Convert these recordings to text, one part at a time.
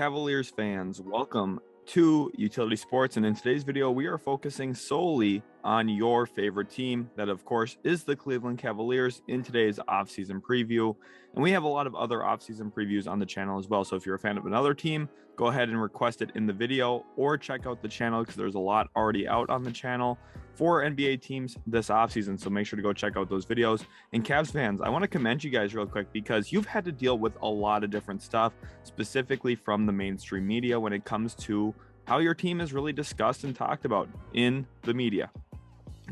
Cavaliers fans, welcome to Utility Sports, and in today's video we are focusing solely on your favorite team, that of course is the Cleveland Cavaliers, in today's offseason preview. And we have a lot of other offseason previews on the channel as well, so if you're a fan of another team, go ahead and request it in the video or check out the channel because there's a lot already out on the channel for NBA teams this offseason, so make sure to go check out those videos. And Cavs fans, I want to commend you guys real quick because you've had to deal with a lot of different stuff, specifically from the mainstream media, when it comes to how your team is really discussed and talked about in the media.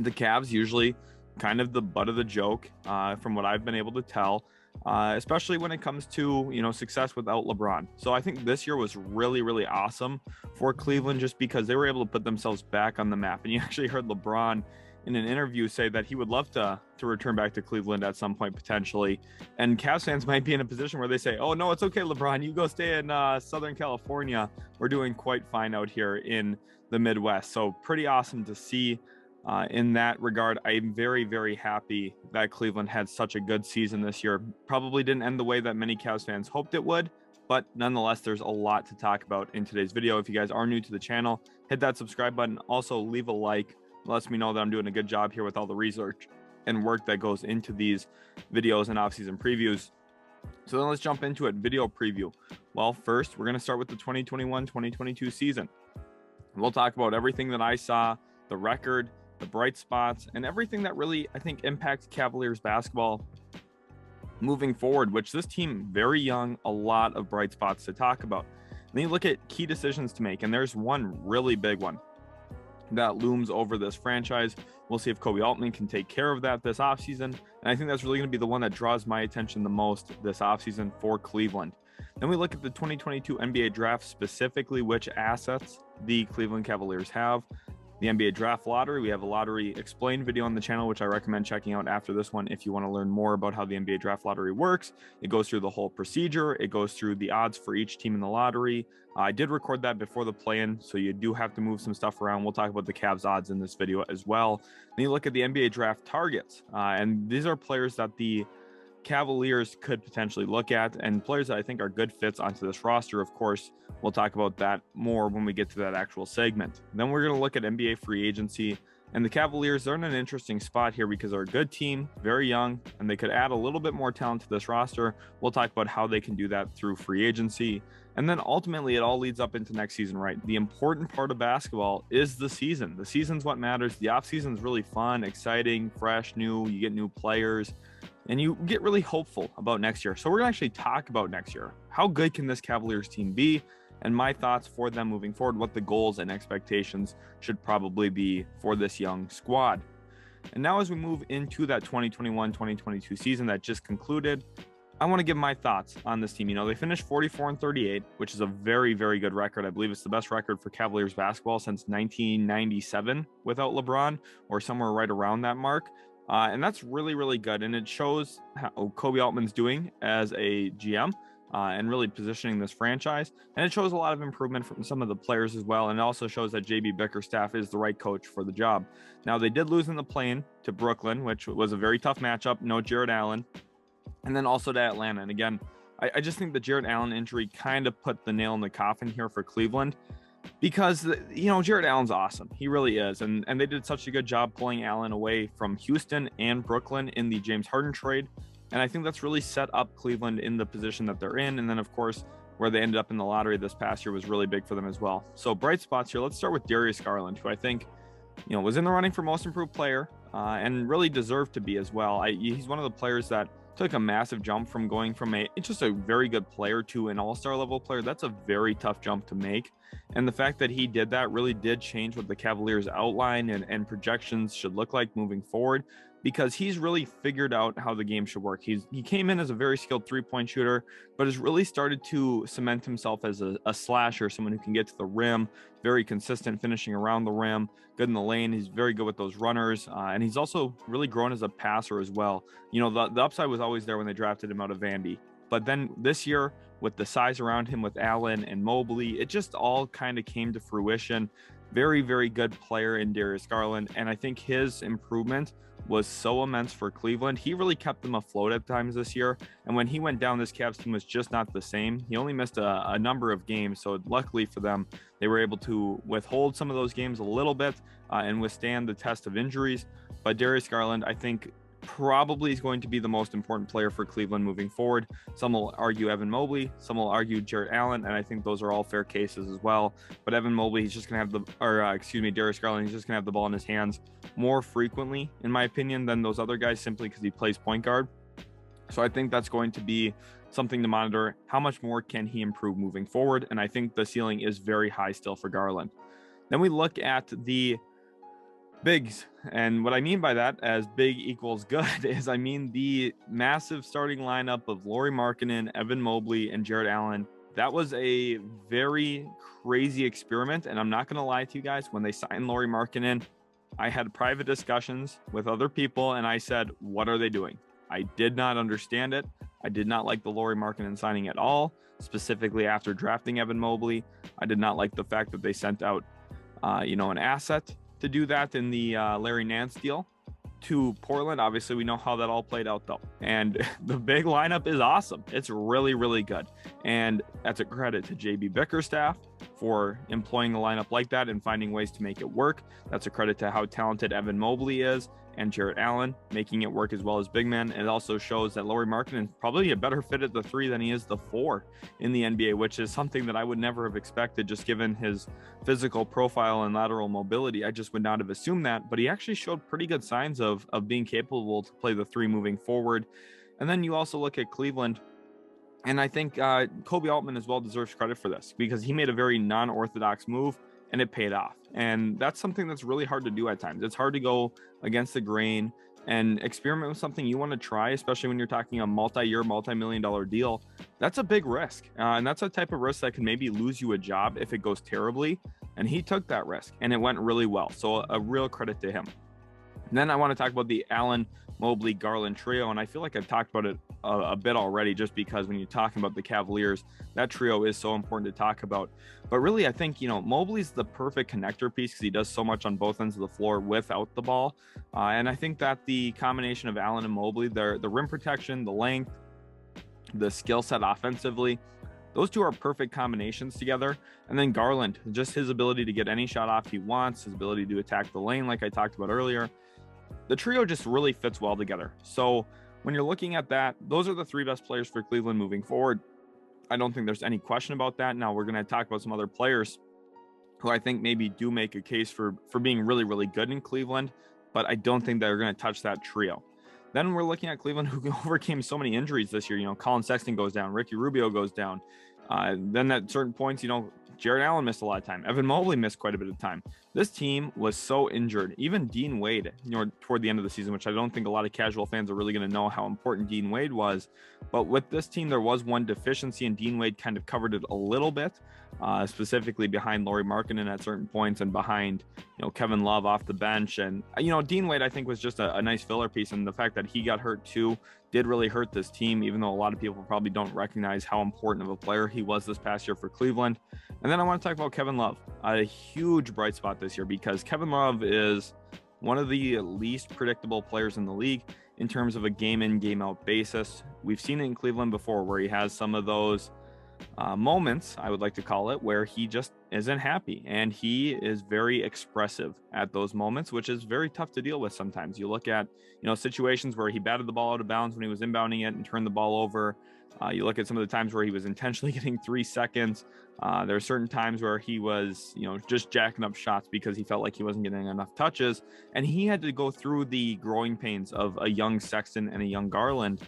The Cavs usually kind of the butt of the joke, from what I've been able to tell, especially when it comes to, success without LeBron. So I think this year was really, really awesome for Cleveland just because they were able to put themselves back on the map. And you actually heard LeBron in an interview say that he would love to return back to Cleveland at some point potentially. And Cavs fans might be in a position where they say, oh no, it's okay, LeBron, you go stay in Southern California. We're doing quite fine out here in the Midwest. So pretty awesome to see. In that regard, I'm very, very happy that Cleveland had such a good season this year. Probably didn't end the way that many Cavs fans hoped it would, but nonetheless, there's a lot to talk about in today's video. If you guys are new to the channel, hit that subscribe button. Also, leave a like. It lets me know that I'm doing a good job here with all the research and work that goes into these videos and offseason previews. So then let's jump into it. Video preview. Well, first, we're going to start with the 2021-2022 season. We'll talk about everything that I saw, the record, the bright spots, and everything that really, I think, impacts Cavaliers basketball moving forward, which this team, very young, a lot of bright spots to talk about. And then you look at key decisions to make, and there's one really big one that looms over this franchise. We'll see if Kobe Altman can take care of that this offseason. And I think that's really going to be the one that draws my attention the most this offseason for Cleveland. Then we look at the 2022 NBA draft, specifically which assets the Cleveland Cavaliers have. The NBA draft lottery, we have a lottery explained video on the channel, which I recommend checking out after this one if you want to learn more about how the NBA draft lottery works. It goes through the whole procedure. It goes through the odds for each team in the lottery. I did record that before the play-in, so you do have to move some stuff around. We'll talk about the Cavs odds in this video as well. Then you look at the NBA draft targets, and these are players that the Cavaliers could potentially look at, and players that I think are good fits onto this roster. Of course, we'll talk about that more when we get to that actual segment. Then we're going to look at NBA free agency, and the Cavaliers are in an interesting spot here because they're a good team, very young, and they could add a little bit more talent to this roster. We'll talk about how they can do that through free agency. And then ultimately it all leads up into next season, right? The important part of basketball is the season. The season's what matters. The offseason is really fun, exciting, fresh, new. You get new players, and you get really hopeful about next year. So we're gonna actually talk about next year. How good can this Cavaliers team be? And my thoughts for them moving forward, what the goals and expectations should probably be for this young squad. And now as we move into that 2021-2022 season that just concluded, I want to give my thoughts on this team. They finished 44-38, which is a very, very good record. I believe it's the best record for Cavaliers basketball since 1997 without LeBron, or somewhere right around that mark. And that's really, really good. And it shows how Kobe Altman's doing as a GM and really positioning this franchise. And it shows a lot of improvement from some of the players as well. And it also shows that JB Bickerstaff is the right coach for the job. Now, they did lose in the play-in to Brooklyn, which was a very tough matchup. No Jarrett Allen. And then also to Atlanta. And again, I just think the Jarrett Allen injury kind of put the nail in the coffin here for Cleveland. Because, Jarrett Allen's awesome. He really is. And they did such a good job pulling Allen away from Houston and Brooklyn in the James Harden trade. And I think that's really set up Cleveland in the position that they're in. And then, of course, where they ended up in the lottery this past year was really big for them as well. So bright spots here. Let's start with Darius Garland, who I think, was in the running for most improved player and really deserved to be as well. He's one of the players that took a massive jump from going from just a very good player to an all-star level player. That's a very tough jump to make. And the fact that he did that really did change what the Cavaliers outline and projections should look like moving forward, because he's really figured out how the game should work. He came in as a very skilled three-point shooter, but has really started to cement himself as a slasher, someone who can get to the rim, very consistent finishing around the rim, good in the lane. He's very good with those runners, and he's also really grown as a passer as well. The upside was always there when they drafted him out of Vandy. But then this year, with the size around him with Allen and Mobley, it just all kind of came to fruition. very, very good player in Darius Garland. And I think his improvement was so immense for Cleveland. He really kept them afloat at times this year. And when he went down, this Cavs team was just not the same. He only missed a number of games. So luckily for them, they were able to withhold some of those games a little bit and withstand the test of injuries. But Darius Garland, I think, probably is going to be the most important player for Cleveland moving forward. Some will argue Evan Mobley, some will argue Jarrett Allen, and I think those are all fair cases as well. But Evan Mobley, he's just going to have Darius Garland, he's just going to have the ball in his hands more frequently, in my opinion, than those other guys, simply because he plays point guard. So I think that's going to be something to monitor. How much more can he improve moving forward? And I think the ceiling is very high still for Garland. Then we look at the bigs, and what I mean by that, as big equals good, is I mean the massive starting lineup of Lauri Markkanen, Evan Mobley, and Jarrett Allen. That was a very crazy experiment, and I'm not going to lie to you guys. When they signed Lauri Markkanen, I had private discussions with other people, and I said, what are they doing? I did not understand it. I did not like the Lauri Markkanen signing at all, specifically after drafting Evan Mobley. I did not like the fact that they sent out an asset to do that in the Larry Nance deal to Portland. Obviously, we know how that all played out, though. And the big lineup is awesome. It's really, really good. And that's a credit to JB Bickerstaff for employing a lineup like that and finding ways to make it work. That's a credit to how talented Evan Mobley is and Jarrett Allen making it work as well as big men. And it also shows that Lauri Markkanen is probably a better fit at the 3 than he is the 4 in the NBA, which is something that I would never have expected just given his physical profile and lateral mobility. I just would not have assumed that, but he actually showed pretty good signs of being capable to play the 3 moving forward. And then you also look at Cleveland, and I think Kobe Altman as well deserves credit for this because he made a very non-orthodox move and it paid off. And that's something that's really hard to do at times. It's hard to go against the grain and experiment with something you want to try, especially when you're talking a multi-year, multi-million-dollar deal. That's a big risk. And that's a type of risk that can maybe lose you a job if it goes terribly. And he took that risk and it went really well. So a real credit to him. And then I want to talk about the Allen, Mobley, Garland trio. And I feel like I've talked about it a bit already, just because when you're talking about the Cavaliers, that trio is so important to talk about. But really, I think, Mobley's the perfect connector piece because he does so much on both ends of the floor without the ball. And I think that the combination of Allen and Mobley, the rim protection, the length, the skill set offensively, those two are perfect combinations together. And then Garland, just his ability to get any shot off he wants, his ability to attack the lane, like I talked about earlier. The trio just really fits well together. So when you're looking at that, those are the 3 best players for Cleveland moving forward. I don't think there's any question about that. Now we're going to talk about some other players who I think maybe do make a case for being really, really good in Cleveland, but I don't think they're going to touch that trio. Then we're looking at Cleveland, who overcame so many injuries this year. Colin Sexton goes down, Ricky Rubio goes down. Then at certain points, Jarrett Allen missed a lot of time. Evan Mobley missed quite a bit of time. This team was so injured. Even Dean Wade, toward the end of the season, which I don't think a lot of casual fans are really going to know how important Dean Wade was. But with this team, there was one deficiency, and Dean Wade kind of covered it a little bit, specifically behind Lauri Markkanen at certain points and behind, Kevin Love off the bench. And, Dean Wade, I think, was just a nice filler piece. And the fact that he got hurt too did really hurt this team, even though a lot of people probably don't recognize how important of a player he was this past year for Cleveland. And then I want to talk about Kevin Love, a huge bright spot this year, because Kevin Love is one of the least predictable players in the league in terms of a game in, game out basis. We've seen it in Cleveland before where he has some of those moments, I would like to call it, where he just isn't happy, and he is very expressive at those moments, which is very tough to deal with sometimes. You look at, situations where he batted the ball out of bounds when he was inbounding it and turned the ball over. You look at some of the times where he was intentionally getting 3 seconds. There are certain times where he was, just jacking up shots because he felt like he wasn't getting enough touches, and he had to go through the growing pains of a young Sexton and a young Garland.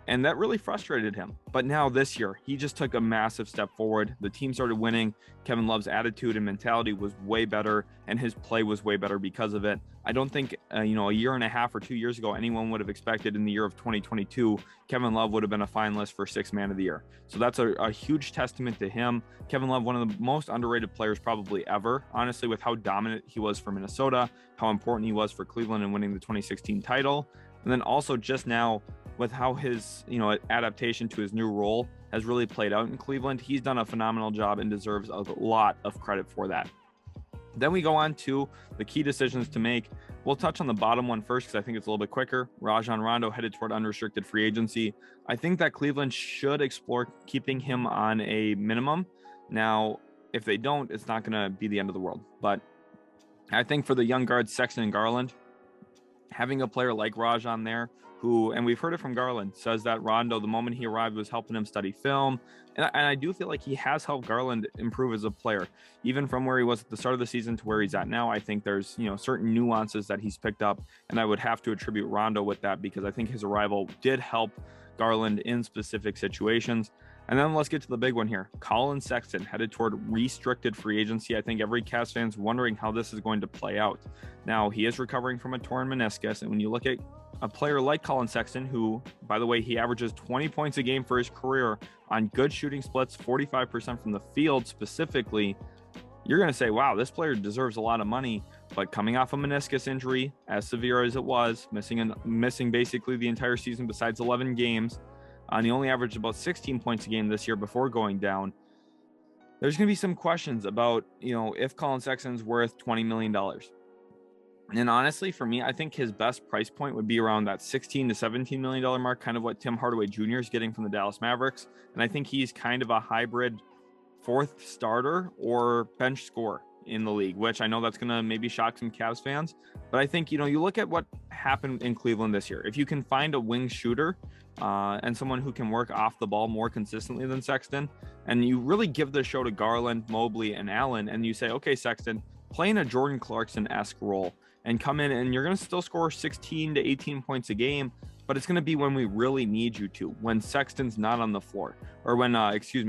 And that really frustrated him. But now this year, he just took a massive step forward. The team started winning. Kevin Love's attitude and mentality was way better, and his play was way better because of it. I don't think, a year and a half or 2 years ago, anyone would have expected in the year of 2022, Kevin Love would have been a finalist for 6th Man of the Year. So that's a huge testament to him. Kevin Love, one of the most underrated players probably ever, honestly, with how dominant he was for Minnesota, how important he was for Cleveland in winning the 2016 title. And then also just now, with how his, adaptation to his new role has really played out in Cleveland, he's done a phenomenal job and deserves a lot of credit for that. Then we go on to the key decisions to make. We'll touch on the bottom one first because I think it's a little bit quicker. Rajon Rondo headed toward unrestricted free agency. I think that Cleveland should explore keeping him on a minimum. Now, if they don't, it's not going to be the end of the world. But I think for the young guards, Sexton and Garland, having a player like Rajon there, who, and we've heard it from Garland, says that Rondo, the moment he arrived, was helping him study film. And I do feel like he has helped Garland improve as a player, even from where he was at the start of the season to where he's at now. I think there's, certain nuances that he's picked up, and I would have to attribute Rondo with that because I think his arrival did help Garland in specific situations. And then let's get to the big one here. Collin Sexton headed toward restricted free agency. I think every Cavs fan's wondering how this is going to play out. Now, he is recovering from a torn meniscus, and when you look at a player like Collin Sexton, who, by the way, he averages 20 points a game for his career on good shooting splits, 45% from the field specifically, you're going to say, wow, this player deserves a lot of money. But coming off a meniscus injury, as severe as it was, missing basically the entire season besides 11 games, and he only averaged about 16 points a game this year before going down. There's going to be some questions about, if Collin Sexton's worth $20 million. And honestly, for me, I think his best price point would be around that $16 to $17 million mark, kind of what Tim Hardaway Jr. is getting from the Dallas Mavericks. And I think he's kind of a hybrid fourth starter or bench scorer in the league, which I know that's going to maybe shock some Cavs fans. But I think, you look at what happened in Cleveland this year. If you can find a wing shooter and someone who can work off the ball more consistently than Sexton, and you really give the show to Garland, Mobley, and Allen, and you say, okay, Sexton, play in a Jordan Clarkson-esque role and come in and you're going to still score 16 to 18 points a game, but it's going to be when we really need you to, when Sexton's not on the floor, or when,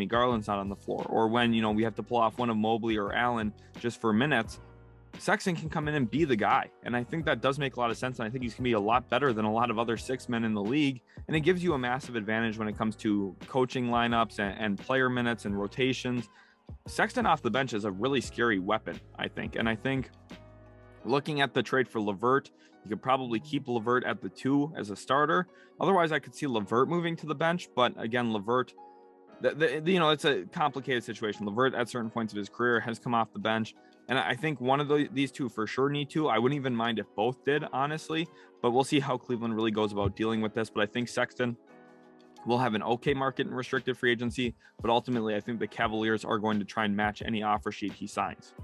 Garland's not on the floor, or when, we have to pull off one of Mobley or Allen just for minutes. Sexton can come in and be the guy. And I think that does make a lot of sense. And I think he's going to be a lot better than a lot of other six men in the league. And it gives you a massive advantage when it comes to coaching lineups and player minutes and rotations. Sexton off the bench is a really scary weapon, I think. And I think looking at the trade for LeVert, you could probably keep LeVert at the 2 as a starter. Otherwise, I could see LeVert moving to the bench. But again, LeVert, it's a complicated situation. LeVert at certain points of his career has come off the bench. And I think one of these two for sure need to. I wouldn't even mind if both did, honestly. But we'll see how Cleveland really goes about dealing with this. But I think Sexton will have an okay market in restricted free agency. But ultimately, I think the Cavaliers are going to try and match any offer sheet he signs.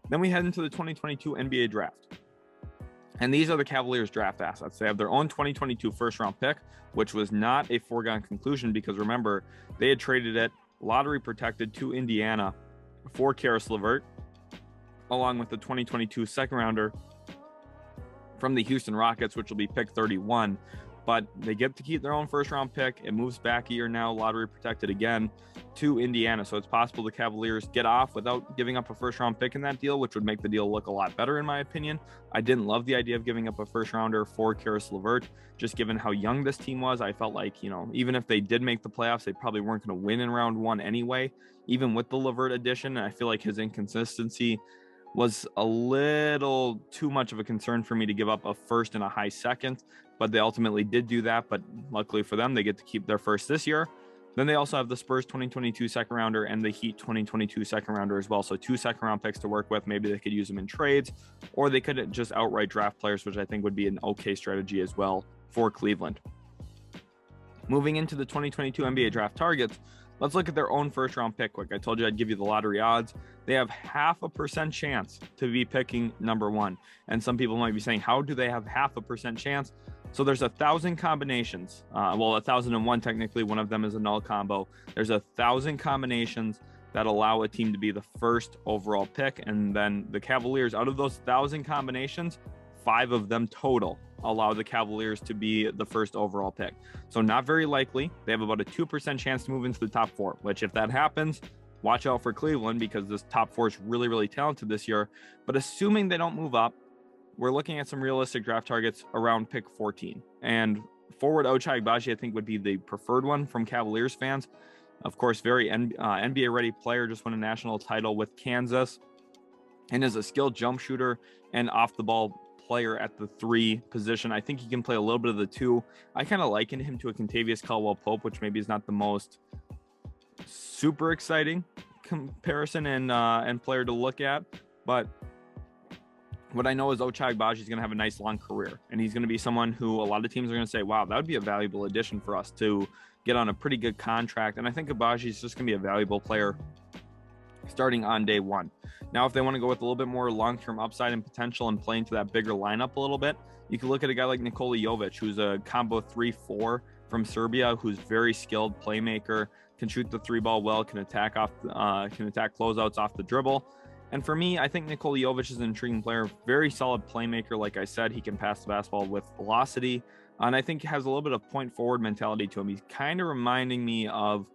Then we head into the 2022 NBA draft. And these are the Cavaliers draft assets. They have their own 2022 first-round pick, which was not a foregone conclusion because, remember, they had traded it lottery protected to Indiana for Caris LeVert, along with the 2022 second-rounder from the Houston Rockets, which will be pick 31. But they get to keep their own first-round pick. It moves back a year now, lottery protected again, to Indiana. So it's possible the Cavaliers get off without giving up a first-round pick in that deal, which would make the deal look a lot better, in my opinion. I didn't love the idea of giving up a first-rounder for Caris LeVert, just given how young this team was. I felt like, even if they did make the playoffs, they probably weren't going to win in round 1 anyway, even with the LeVert addition. And I feel like his inconsistency was a little too much of a concern for me to give up a first and a high second, but they ultimately did do that. But luckily for them, they get to keep their first this year. Then they also have the Spurs 2022 second rounder and the Heat 2022 second rounder as well. So 2 second round picks to work with. Maybe they could use them in trades, or they could just outright draft players, which I think would be an okay strategy as well for Cleveland. Moving into the 2022 NBA draft targets, let's look at their own first round pick quick. I told you I'd give you the lottery odds. They have 0.5% chance to be picking number 1. And some people might be saying, how do they have 0.5% chance? So there's 1,000 combinations. 1,001 technically. One of them is a null combo. There's 1,000 combinations that allow a team to be the first overall pick. And then the Cavaliers, out of those 1,000 combinations, 5 of them total allow the Cavaliers to be the first overall pick. So not very likely. They have about a 2% chance to move into the top 4, which if that happens, watch out for Cleveland because this top 4 is really, really talented this year. But assuming they don't move up, we're looking at some realistic draft targets around pick 14. And Forward Ochai Agbaji, I think, would be the preferred one from Cavaliers fans. Of course, very NBA-ready player, just won a national title with Kansas, and is a skilled jump shooter and off-the-ball player at the 3 position. I think he can play a little bit of the 2. I kind of liken him to a Kentavious Caldwell-Pope, which maybe is not the most super exciting comparison and player to look at, But what I know is Ochai Agbaji is going to have a nice long career, and he's going to be someone who a lot of teams are going to say, wow, that would be a valuable addition for us to get on a pretty good contract. And I think Agbaji is just going to be a valuable player starting on day one. Now, if they want to go with a little bit more long-term upside and potential and play into that bigger lineup a little bit, you can look at a guy like Nikola Jovic, who's a combo 3-4 from Serbia, who's very skilled playmaker, can shoot the three ball well, can attack closeouts off the dribble. And for me, I think Nikola Jovic is an intriguing player, very solid playmaker. Like I said, he can pass the basketball with velocity, and I think he has a little bit of point forward mentality to him. He's kind of reminding me of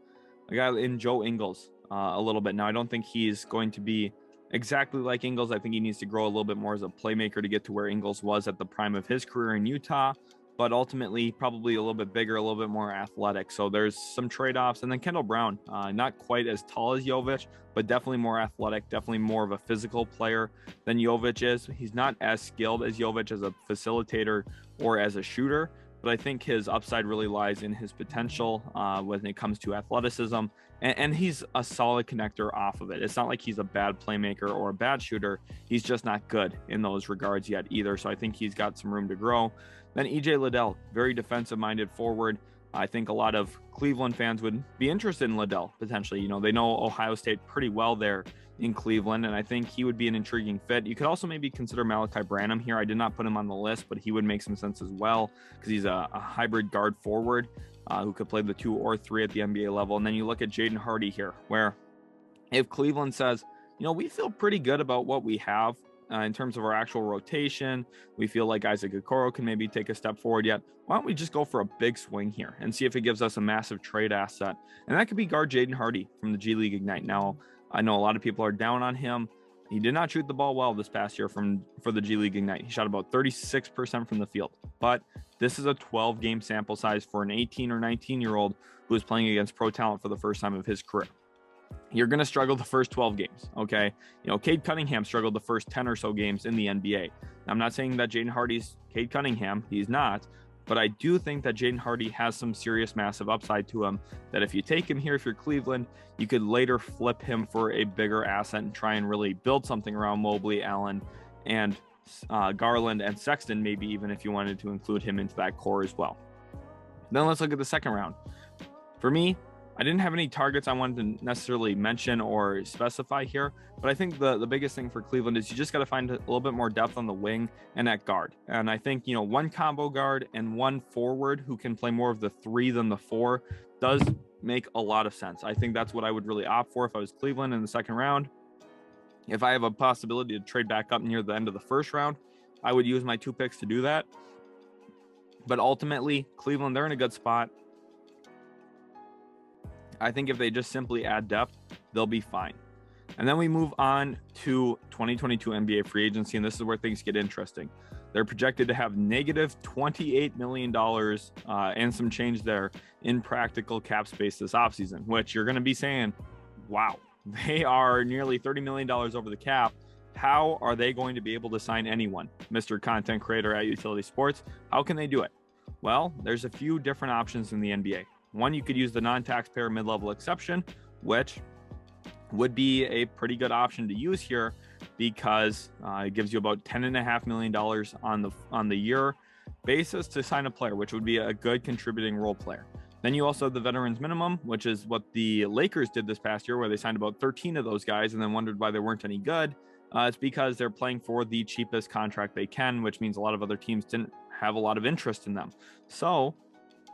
a guy in Joe Ingles a little bit. Now, I don't think he's going to be exactly like Ingles. I think he needs to grow a little bit more as a playmaker to get to where Ingles was at the prime of his career in Utah, but ultimately probably a little bit bigger, a little bit more athletic. So there's some trade-offs. And then Kendall Brown, not quite as tall as Jovic, but definitely more athletic, definitely more of a physical player than Jovic is. He's not as skilled as Jovic as a facilitator or as a shooter, but I think his upside really lies in his potential when it comes to athleticism. And he's a solid connector off of it. It's not like he's a bad playmaker or a bad shooter. He's just not good in those regards yet either. So I think he's got some room to grow. Then EJ Liddell, very defensive-minded forward. I think a lot of Cleveland fans would be interested in Liddell potentially. You know, they know Ohio State pretty well there in Cleveland, and I think he would be an intriguing fit. You could also maybe consider Malachi Branham here. I did not put him on the list, but he would make some sense as well because he's a hybrid guard forward who could play the 2 or 3 at the NBA level. And then you look at Jaden Hardy here, where if Cleveland says, you know, we feel pretty good about what we have in terms of our actual rotation, we feel like Isaac Okoro can maybe take a step forward yet, why don't we just go for a big swing here and see if it gives us a massive trade asset? And that could be guard Jaden Hardy from the G League Ignite. Now, I know a lot of people are down on him. He did not shoot the ball well this past year for the G League Ignite. He shot about 36% from the field, but this is a 12-game sample size for an 18 or 19-year-old who is playing against pro talent for the first time of his career. You're going to struggle the first 12 games, okay? You know, Cade Cunningham struggled the first 10 or so games in the NBA. I'm not saying that Jaden Hardy's Cade Cunningham. He's not. But I do think that Jaden Hardy has some serious massive upside to him that if you take him here, if you're Cleveland, you could later flip him for a bigger asset and try and really build something around Mobley, Allen, and Garland and Sexton, maybe even if you wanted to include him into that core as well. Then let's look at the second round. For me, I didn't have any targets I wanted to necessarily mention or specify here, but I think the biggest thing for Cleveland is you just got to find a little bit more depth on the wing and at guard. And I think, you know, one combo guard and one forward who can play more of the 3 than the 4 does make a lot of sense. I think that's what I would really opt for if I was Cleveland in the second round. If I have a possibility to trade back up near the end of the first round, I would use my 2 picks to do that. But ultimately, Cleveland, they're in a good spot. I think if they just simply add depth, they'll be fine. And then we move on to 2022 NBA free agency, and this is where things get interesting. They're projected to have negative $28 million and some change there in practical cap space this offseason, which you're going to be saying, wow, they are nearly $30 million over the cap. How are they going to be able to sign anyone? Mr. Content Creator at Utility Sports, how can they do it? Well, there's a few different options in the NBA. One, you could use the non-taxpayer mid-level exception, which would be a pretty good option to use here because it gives you about $10.5 million on the year basis to sign a player, which would be a good contributing role player. Then you also have the veterans minimum, which is what the Lakers did this past year, where they signed about 13 of those guys and then wondered why they weren't any good. It's because they're playing for the cheapest contract they can, which means a lot of other teams didn't have a lot of interest in them. So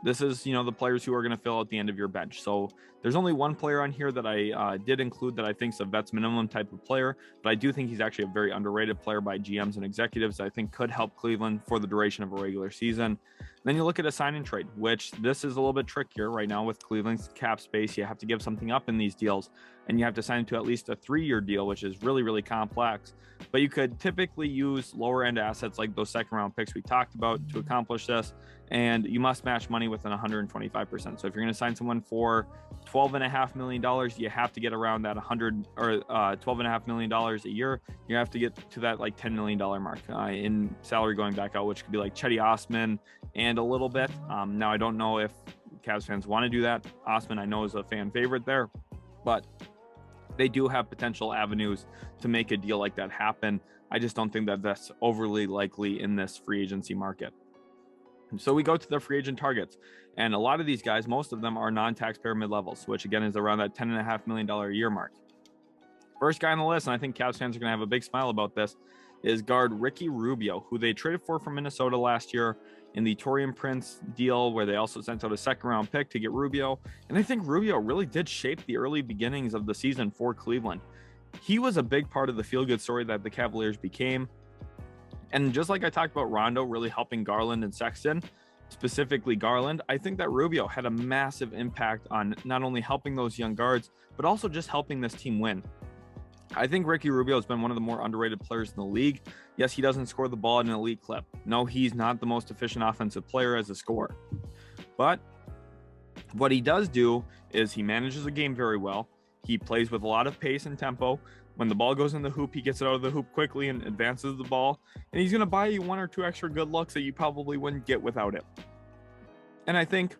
this is, you know, the players who are going to fill out the end of your bench. So there's only one player on here that I did include that I think is a vets minimum type of player, but I do think he's actually a very underrated player by GMs and executives that I think could help Cleveland for the duration of a regular season. Then you look at a sign and trade, which this is a little bit trickier right now with Cleveland's cap space. You have to give something up in these deals, and you have to sign to at least a 3-year deal, which is really, really complex. But you could typically use lower end assets like those second round picks we talked about to accomplish this. And you must match money within 125%. So if you're going to sign someone for $12.5 million, you have to get around that $12.5 million a year. You have to get to that like $10 million mark in salary going back out, which could be like Chetty Osman and a little bit. Now, I don't know if Cavs fans want to do that. Osman, I know, is a fan favorite there, but they do have potential avenues to make a deal like that happen. I just don't think that that's overly likely in this free agency market. So we go to the free agent targets, and a lot of these guys, most of them are non-taxpayer mid-levels, which again is around that $10.5 million a year mark. First guy on the list, and I think Cavs fans are going to have a big smile about this, is guard Ricky Rubio, who they traded for from Minnesota last year in the Taurean Prince deal, where they also sent out a second-round pick to get Rubio. And I think Rubio really did shape the early beginnings of the season for Cleveland. He was a big part of the feel-good story that the Cavaliers became. And just like I talked about Rondo really helping Garland and Sexton, specifically Garland, I think that Rubio had a massive impact on not only helping those young guards, but also just helping this team win. I think Ricky Rubio has been one of the more underrated players in the league. Yes, he doesn't score the ball at an elite clip. No, he's not the most efficient offensive player as a scorer. But what he does do is he manages the game very well. He plays with a lot of pace and tempo. When the ball goes in the hoop, he gets it out of the hoop quickly and advances the ball. And he's going to buy you one or two extra good looks that you probably wouldn't get without it. And I think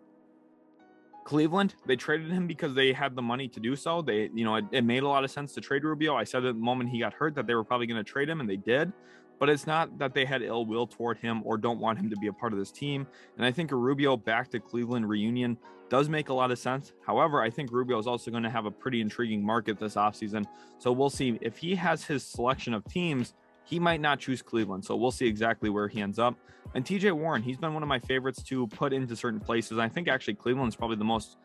Cleveland, they traded him because they had the money to do so. It made a lot of sense to trade Rubio. I said at the moment he got hurt that they were probably going to trade him, and they did. But it's not that they had ill will toward him or don't want him to be a part of this team. And I think a Rubio back to Cleveland reunion does make a lot of sense. However, I think Rubio is also going to have a pretty intriguing market this offseason. So we'll see if he has his selection of teams, he might not choose Cleveland. So we'll see exactly where he ends up. And TJ Warren, he's been one of my favorites to put into certain places. I think actually Cleveland's probably the most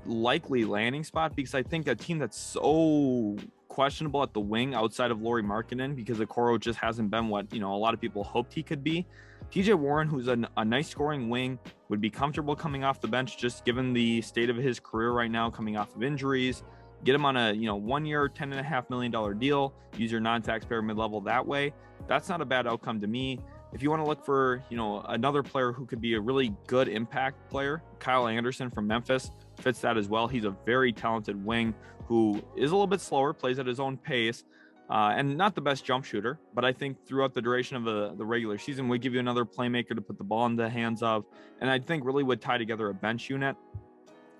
likely landing spot, because I think a team that's so questionable at the wing outside of Lauri Markkanen, because Okoro just hasn't been what a lot of people hoped he could be. TJ Warren, who's a nice scoring wing, would be comfortable coming off the bench just given the state of his career right now, coming off of injuries. Get him on a 1 year $10.5 million deal, use your non-taxpayer mid-level that way. That's not a bad outcome to me. If you want to look for another player who could be a really good impact player, Kyle Anderson from Memphis fits that as well. He's a very talented wing who is a little bit slower, plays at his own pace, and not the best jump shooter. But I think throughout the duration of the regular season, we give you another playmaker to put the ball in the hands of, and I think really would tie together a bench unit.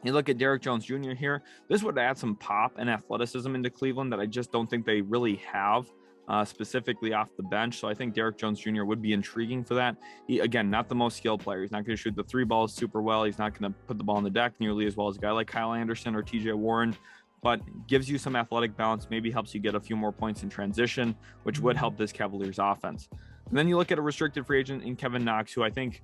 You look at Derrick Jones Jr. here. This would add some pop and athleticism into Cleveland that I just don't think they really have. Specifically off the bench. So I think Derrick Jones Jr. would be intriguing for that. He, again, not the most skilled player. He's not going to shoot the three balls super well. He's not going to put the ball on the deck nearly as well as a guy like Kyle Anderson or TJ Warren, but gives you some athletic balance, maybe helps you get a few more points in transition, which would help this Cavaliers offense. And then you look at a restricted free agent in Kevin Knox, who I think,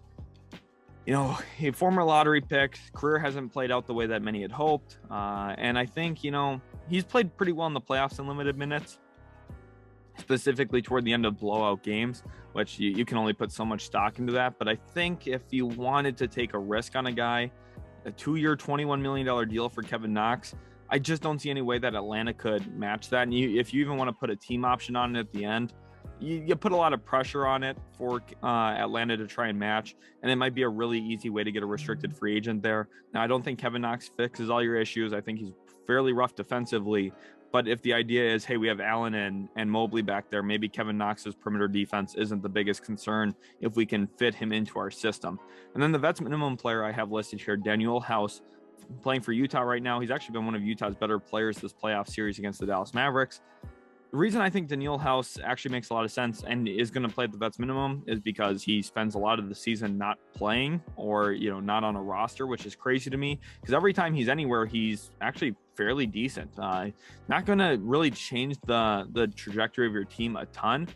a former lottery pick, career hasn't played out the way that many had hoped. And I think, he's played pretty well in the playoffs in limited minutes, specifically toward the end of blowout games, which you can only put so much stock into that. But I think if you wanted to take a risk on a guy, a 2-year, $21 million deal for Kevin Knox, I just don't see any way that Atlanta could match that. And if you even want to put a team option on it at the end, you put a lot of pressure on it for Atlanta to try and match, and it might be a really easy way to get a restricted free agent there. Now, I don't think Kevin Knox fixes all your issues. I think he's fairly rough defensively. But if the idea is, hey, we have Allen and Mobley back there, maybe Kevin Knox's perimeter defense isn't the biggest concern if we can fit him into our system. And then the vets minimum player I have listed here, Daniel House, playing for Utah right now. He's actually been one of Utah's better players this playoff series against the Dallas Mavericks. The reason I think Daniel House actually makes a lot of sense and is going to play at the vets minimum is because he spends a lot of the season not playing or, not on a roster, which is crazy to me because every time he's anywhere, he's actually fairly decent. Not going to really change the trajectory of your team a ton,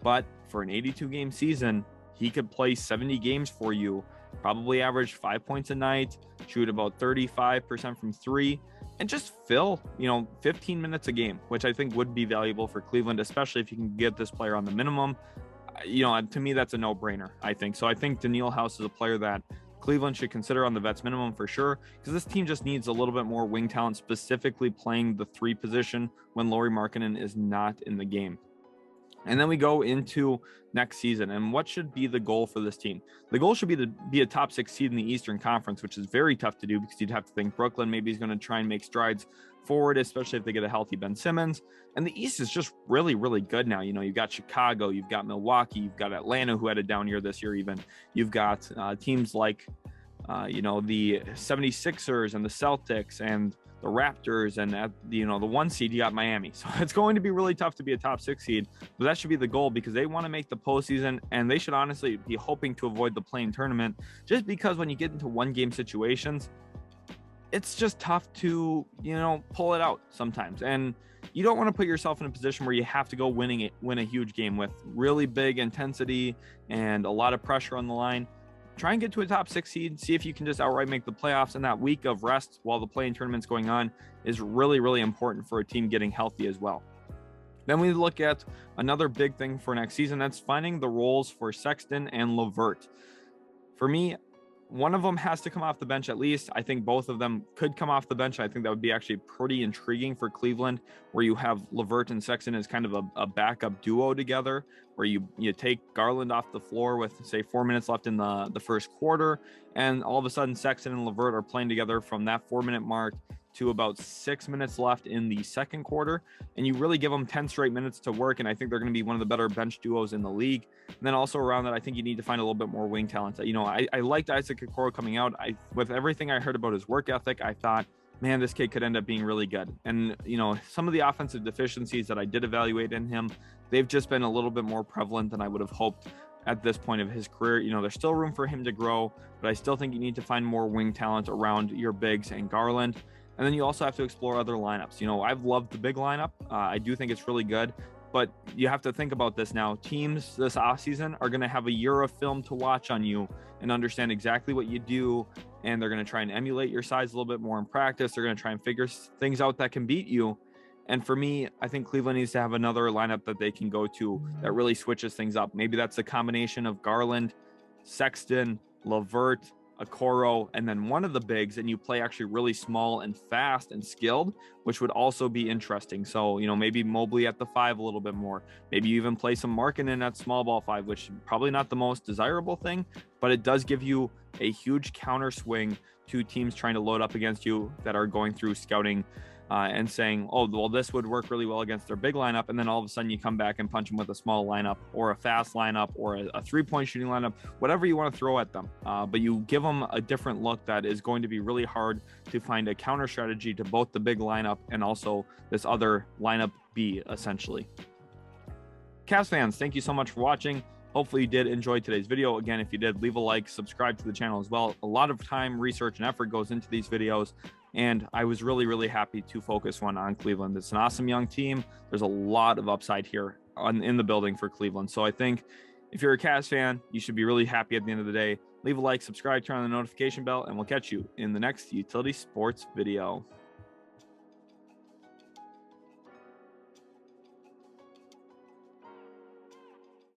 but for an 82 game season, he could play 70 games for you, probably average 5 points a night, shoot about 35% from three, and just fill, 15 minutes a game, which I think would be valuable for Cleveland, especially if you can get this player on the minimum. To me, that's a no-brainer, I think. So I think Daniel House is a player that Cleveland should consider on the vets minimum for sure, because this team just needs a little bit more wing talent, specifically playing the three position when Lauri Markkanen is not in the game. And then we go into next season, and what should be the goal for this team? The goal should be to be a top 6 seed in the Eastern Conference, which is very tough to do because you'd have to think Brooklyn maybe is going to try and make strides forward, especially if they get a healthy Ben Simmons. And the East is just really, really good now. You've got Chicago, you've got Milwaukee, you've got Atlanta, who had a down year this year even. You've got teams like, the 76ers and the Celtics and the Raptors, and at the 1 seed, you got Miami. So it's going to be really tough to be a top 6 seed, but that should be the goal because they want to make the postseason, and they should honestly be hoping to avoid the play-in tournament, just because when you get into one-game situations, it's just tough to, pull it out sometimes. And you don't want to put yourself in a position where you have to go win a huge game with really big intensity and a lot of pressure on the line. Try and get to a top 6 seed, see if you can just outright make the playoffs. And that week of rest while the play-in tournament's going on is really, really important for a team getting healthy as well. Then we look at another big thing for next season. That's finding the roles for Sexton and LeVert. For me, one of them has to come off the bench at least. I think both of them could come off the bench. I think that would be actually pretty intriguing for Cleveland, where you have LeVert and Sexton as kind of a backup duo together, where you take Garland off the floor with, say, 4 minutes left in the first quarter, and all of a sudden Sexton and LeVert are playing together from that 4-minute mark to about 6 minutes left in the second quarter, and you really give them 10 straight minutes to work, and I think they're going to be one of the better bench duos in the league. And then also around that, I think you need to find a little bit more wing talent. I liked Isaac Okoro coming out. With everything I heard about his work ethic, I thought, man, this kid could end up being really good. And, some of the offensive deficiencies that I did evaluate in him, they've just been a little bit more prevalent than I would have hoped at this point of his career. There's still room for him to grow, but I still think you need to find more wing talent around your bigs and Garland. And then you also have to explore other lineups. I've loved the big lineup. I do think it's really good, but you have to think about this now. Teams this offseason are going to have a year of film to watch on you and understand exactly what you do. And they're going to try and emulate your size a little bit more in practice. They're going to try and figure things out that can beat you. And for me, I think Cleveland needs to have another lineup that they can go to that really switches things up. Maybe that's a combination of Garland, Sexton, LeVert, Okoro, and then one of the bigs, and you play actually really small and fast and skilled, which would also be interesting. So, maybe Mobley at the 5 a little bit more. Maybe you even play some Markkanen at small ball 5, which probably not the most desirable thing, but it does give you a huge counter swing to teams trying to load up against you that are going through scouting and saying, oh, well, this would work really well against their big lineup. And then all of a sudden you come back and punch them with a small lineup or a fast lineup or a 3-point shooting lineup, whatever you want to throw at them. But you give them a different look that is going to be really hard to find a counter strategy to both the big lineup and also this other lineup B, essentially. Cavs fans, thank you so much for watching. Hopefully you did enjoy today's video. Again, if you did, leave a like, subscribe to the channel as well. A lot of time, research, and effort goes into these videos, and I was really, really happy to focus one on Cleveland. It's an awesome young team. There's a lot of upside here in the building for Cleveland. So I think if you're a Cavs fan, you should be really happy at the end of the day. Leave a like, subscribe, turn on the notification bell, and we'll catch you in the next Utility Sports video.